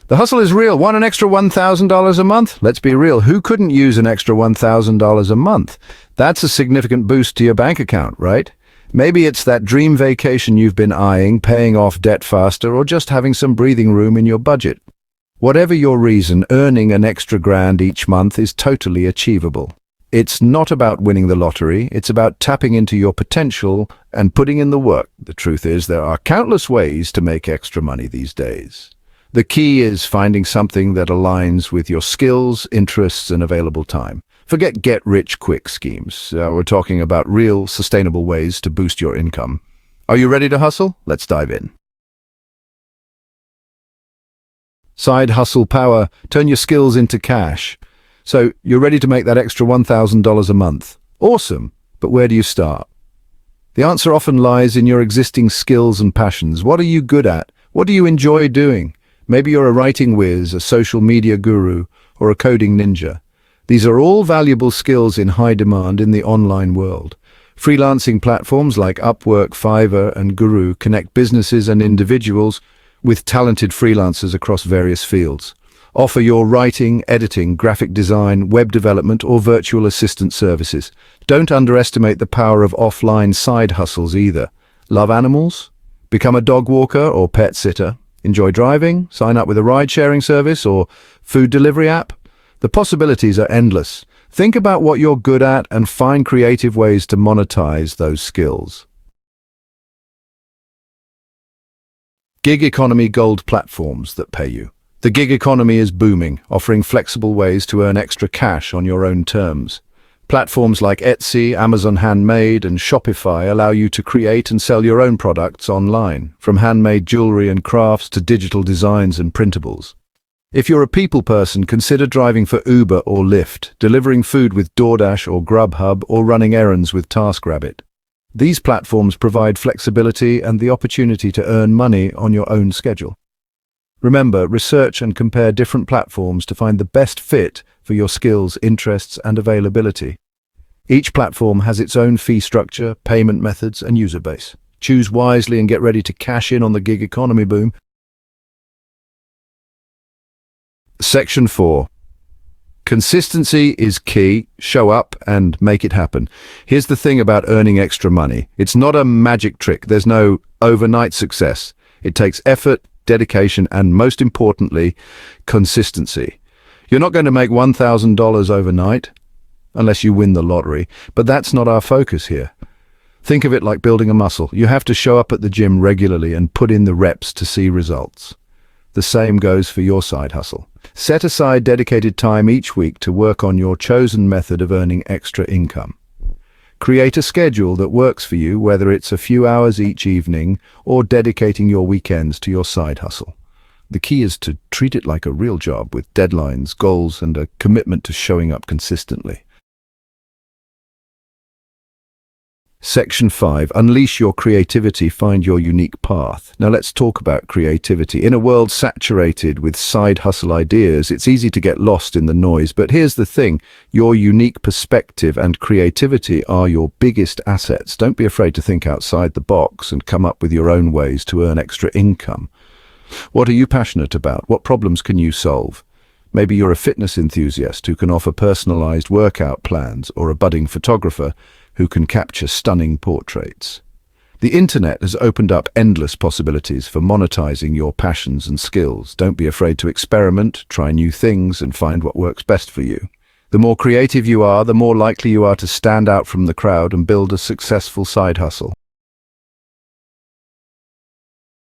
The hustle is real. Want an extra $1,000 a month? Let's be real. Who couldn't use an extra $1,000 a month? That's a significant boost to your bank account, right? Maybe it's that dream vacation you've been eyeing, paying off debt faster, or just having some breathing room in your budget. Whatever your reason, earning an extra grand each month is totally achievable. It's not about winning the lottery, it's about tapping into your potential and putting in the work. The truth is, there are countless ways to make extra money these days. The key is finding something that aligns with your skills, interests, and available time. Forget get-rich-quick schemes. We're talking about real, sustainable ways to boost your income. Are you ready to hustle? Let's dive in. Side hustle power. Turn your skills into cash. So, you're ready to make that extra $1,000 a month. Awesome, but where do you start? The answer often lies in your existing skills and passions. What are you good at? What do you enjoy doing? Maybe you're a writing whiz, a social media guru, or a coding ninja. These are all valuable skills in high demand in the online world. Freelancing platforms like Upwork, Fiverr, and Guru connect businesses and individuals with talented freelancers across various fields. Offer your writing, editing, graphic design, web development, or virtual assistant services. Don't underestimate the power of offline side hustles either. Love animals? Become a dog walker or pet sitter? Enjoy driving? Sign up with a ride-sharing service or food delivery app? The possibilities are endless. Think about what you're good at and find creative ways to monetize those skills. Gig economy gold platforms that pay you. The gig economy is booming, offering flexible ways to earn extra cash on your own terms. Platforms like Etsy, Amazon Handmade, and Shopify allow you to create and sell your own products online, from handmade jewelry and crafts to digital designs and printables. If you're a people person, consider driving for Uber or Lyft, delivering food with DoorDash or Grubhub, or running errands with TaskRabbit. These platforms provide flexibility and the opportunity to earn money on your own schedule. Remember, research and compare different platforms to find the best fit for your skills, interests, and availability. Each platform has its own fee structure, payment methods, and user base. Choose wisely and get ready to cash in on the gig economy boom. Section 4. Consistency is key. Show up and make it happen. Here's the thing about earning extra money. It's not a magic trick. There's no overnight success. It takes effort, dedication, and most importantly, consistency. You're not going to make $1,000 overnight, unless you win the lottery, but that's not our focus here. Think of it like building a muscle. You have to show up at the gym regularly and put in the reps to see results. The same goes for your side hustle. Set aside dedicated time each week to work on your chosen method of earning extra income. Create a schedule that works for you, whether it's a few hours each evening or dedicating your weekends to your side hustle. The key is to treat it like a real job with deadlines, goals, and a commitment to showing up consistently. Section 5. Unleash your creativity, find your unique path. Now let's talk about creativity. In a world saturated with side hustle ideas, it's easy to get lost in the noise, but here's the thing. Your unique perspective and creativity are your biggest assets. Don't be afraid to think outside the box and come up with your own ways to earn extra income. What are you passionate about? What problems can you solve? Maybe you're a fitness enthusiast who can offer personalized workout plans, or a budding photographer who can capture stunning portraits. The internet has opened up endless possibilities for monetizing your passions and skills. Don't be afraid to experiment, try new things, and find what works best for you. The more creative you are, the more likely you are to stand out from the crowd and build a successful side hustle.